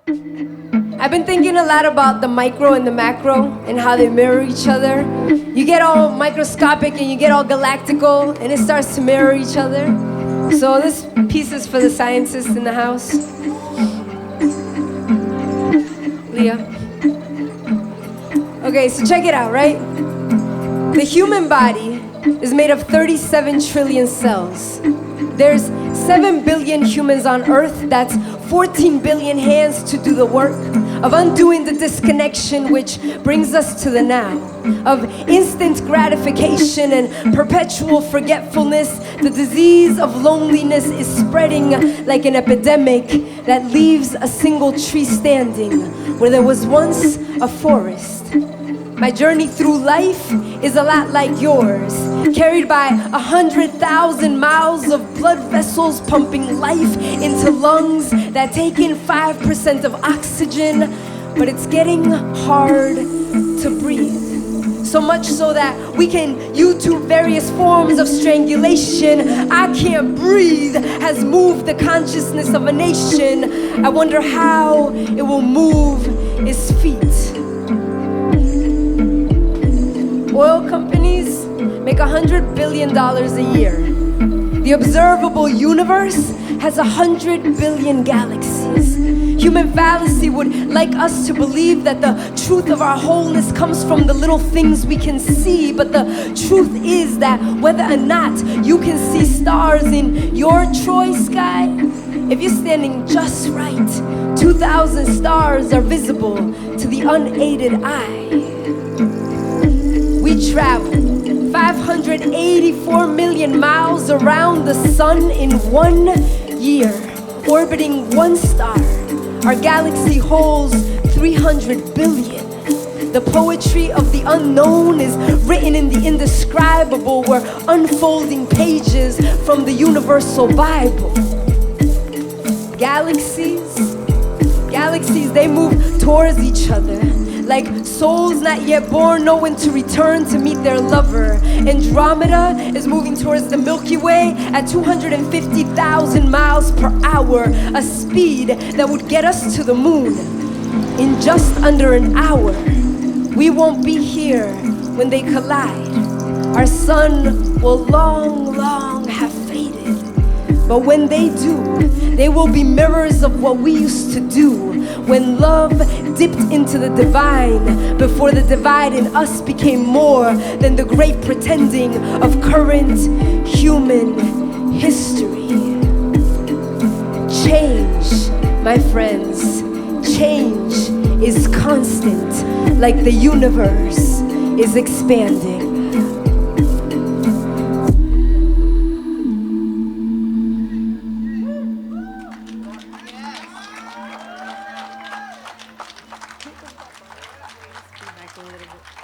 I've been thinking a lot about the micro and the macro and how they mirror each other. You get all microscopic and you get all galactical and it starts to mirror each other. So this piece is for the scientists in the house. Leah. Okay, so check it out, right? The human body is made of 37 trillion cells. There's 7 billion humans on Earth. That's 14 billion hands to do the work of undoing the disconnection, which brings us to the now, of instant gratification and perpetual forgetfulness. The disease of loneliness is spreading like an epidemic that leaves a single tree standing where there was once a forest. My journey through life is a lot like yours, carried by 100,000 miles of blood vessels pumping life into lungs that take in 5% of oxygen, but it's getting hard to breathe. So much so that we can YouTube various forms of strangulation. I Can't Breathe has moved the consciousness of a nation. I wonder how it will move its feet. Oil companies make $100 billion a year. The observable universe has 100 billion galaxies. Human fallacy would like us to believe that the truth of our wholeness comes from the little things we can see, but the truth is that whether or not you can see stars in your Troy sky, if you're standing just right, 2,000 stars are visible to the unaided eye. We traveled 584 million miles around the sun in 1 year, orbiting one star. Our galaxy holds 300 billion. The poetry of the unknown is written in the indescribable. We're unfolding pages from the universal Bible. Galaxies, they move towards each other. Like souls not yet born, know when to return to meet their lover. Andromeda is moving towards the Milky Way at 250,000 miles per hour, a speed that would get us to the moon in just under an hour. We won't be here when they collide. Our sun will long have faded. But when they do, they will be mirrors of what we used to do when love dipped into the divine, before the divide in us became more than the great pretending of current human history. Change, my friends, change is constant, like the universe is expanding. Back a little bit.